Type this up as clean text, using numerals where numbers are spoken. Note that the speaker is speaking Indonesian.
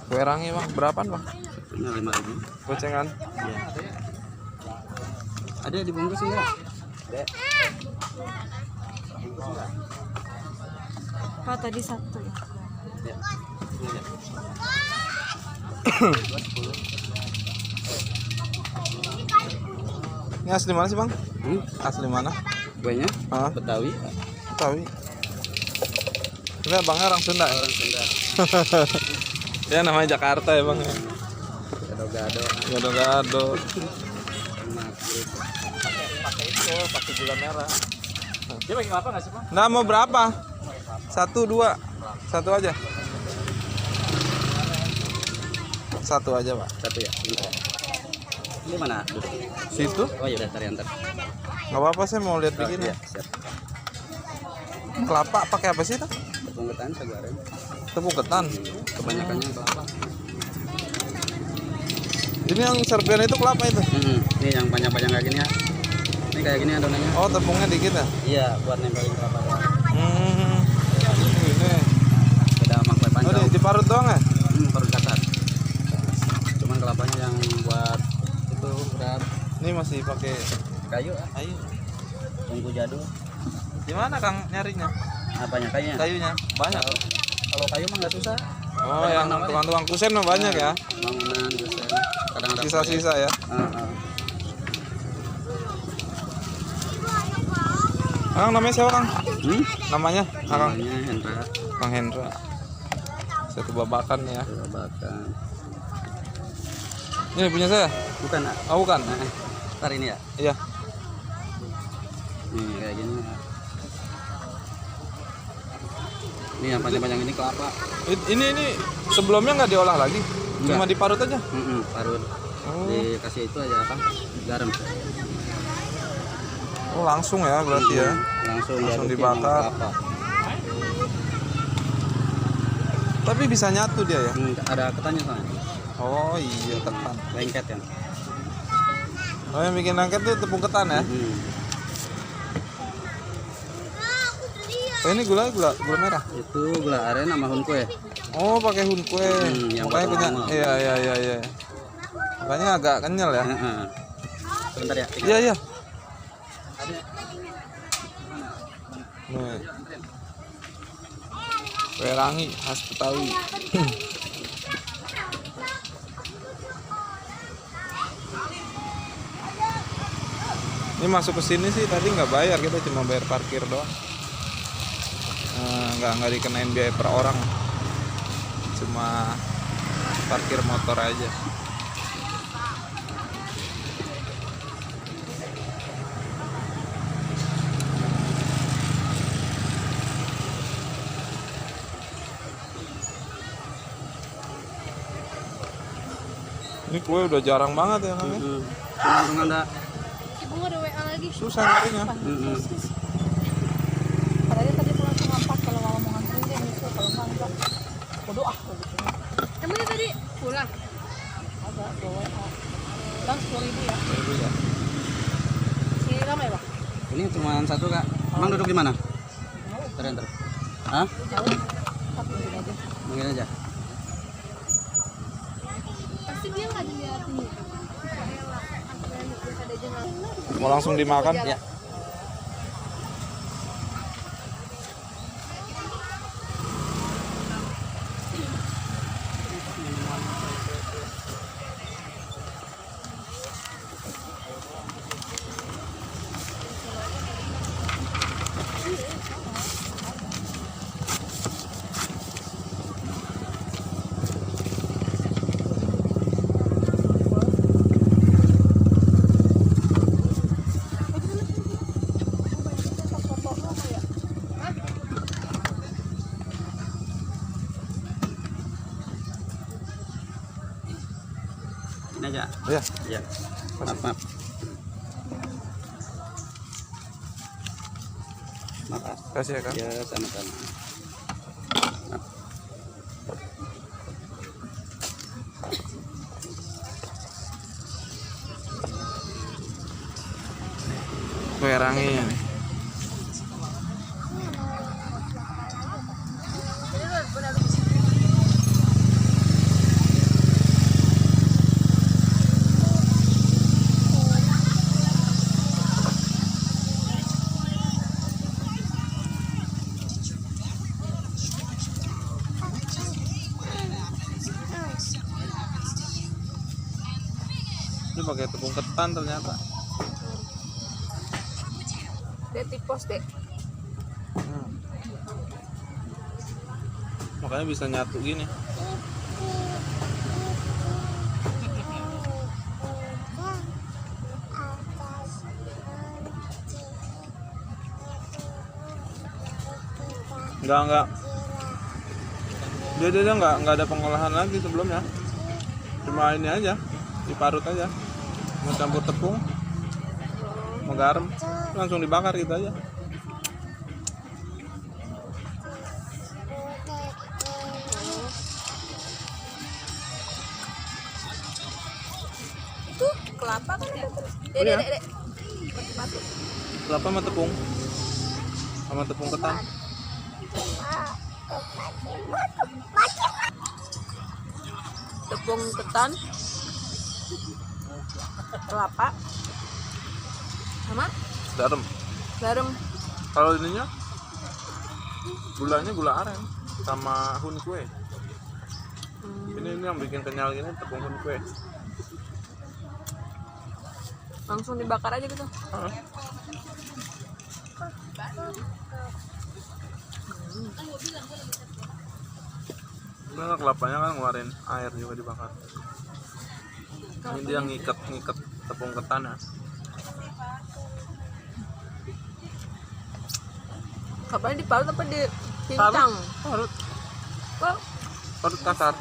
Kue rangi bang, berapaan bang? Ini 5.000. Gocengan? Iya. Ada dibungkus enggak? Ada. Oh tadi satu ya. Ya. Ini ya. Ini asli mana sih bang? Asli mana? Kuenya Ah, Betawi. Betawi. Ini abangnya orang Sunda ya? Orang Sunda. Ya namanya Jakarta ya bang. Gado-gado. Gado-gado. Maghrib. Pakai itu, pakai gula merah. Dia pakai apa nggak sih bang? Nah mau berapa? 1, 2, 1 aja. 1 aja pak. Satu ya. Ini mana? Situ? Oh ya udah tari antar. Nggak apa-apa, saya mau lihat bikin ya. Siap. Kelapa pakai apa sih itu? Tepung ketan sagaren. Tepung ketan. Kebanyakannya kelapa. Ini yang serpian itu kelapa itu? Ini yang panjang-panjang kayak gini ya. Ini kayak gini adonannya. Oh tepungnya dikit ya? Iya, buat nempelin kelapa doang. Ini. Beda sama kue Oh pancong. diparut doang ya? Perut kasar. Cuman kelapanya yang buat itu berat Ini masih pakai kayu. kayu. Tunggu jadul. Di mana Kang nyarinya? Apanya kayunya? Kayunya banyak. Kalau kayu mah nggak susah. Oh yang tukang-tukang kusen mah banyak ya? Bangunan dosen. Kadang ada Sisa-sisa ya? Kang namanya siapa Kang? Namanya? Kang Namanya Hendra. Kang Hendra. Satu babakan ya. Babakan. Ini punya saya? Bukan, Nak. Oh bukan? Ntar ini ya. Iya. Nih kayak gini. Ini yang panjang-panjang ini kelapa. Ini sebelumnya nggak diolah lagi? Enggak. Cuma diparut aja? Parut. Oh. Dikasih itu aja apa? Garam. Oh langsung ya berarti ya? Langsung Langsung diaduk dibakar. sama kelapa. Tapi bisa nyatu dia ya? Ada ketannya soalnya. Oh iya ketan. Lengket ya. Oh yang bikin lengket tuh tepung ketan ya? Oh ini gula merah? Itu gula aren sama hun kue. Oh pakai hun kue. Yang Makanya potong kenyal. awal. Iya. Makanya agak kenyal ya? Sebentar ya. Iya. Nih. Kue rangi khas Betawi. Ini masuk ke sini sih tadi nggak bayar, kita cuma bayar parkir doang. Nggak dikenain biaya per orang, cuma parkir motor aja. Ini kue udah jarang banget ya Kang ya? Untung ada. Ibu ada WA lagi. Susah nyarinya. Padahal tadi pulang cuma 4 kalau mau nganterin dia nyusul kalau enggak. Bodoh ah gitu. Emangnya tadi pulang? Agak bawa WA. Bang 10.000 ya. Si lama ya Bang? Ini cuma satu kak. Emang duduk di mana? Terenter. Hah? Jauh. Tapi gini aja. Mungkin aja. Pasti dia nggak dilihat nih. Mau langsung dimakan? Ya. Ini aja. Iya. Iya. Maaf. Maaf. Kasih ya Kang. Ya sama-sama. Kue rangi nih. pakai tepung ketan ternyata. Dia tipos deh. Makanya bisa nyatu gini. Enggak. Dia enggak ada pengolahan lagi sebelumnya. Cuma ini aja, diparut aja. Mau campur tepung, mau garam, langsung dibakar gitu aja. Itu kelapa kan ya? Iya. Dek. Kelapa sama tepung ketan. Tepung ketan, kelapa, sama garam. Kalau ininya gulanya gula aren sama hun kue. Ini yang bikin kenyal gini tepung hun kue. Langsung dibakar aja gitu. Nah, kelapanya kan ngeluarin air juga dibakar. Ini dia ngikat tepung ketan ya. Kelapanya diparut apa dicincang? Parut kasar.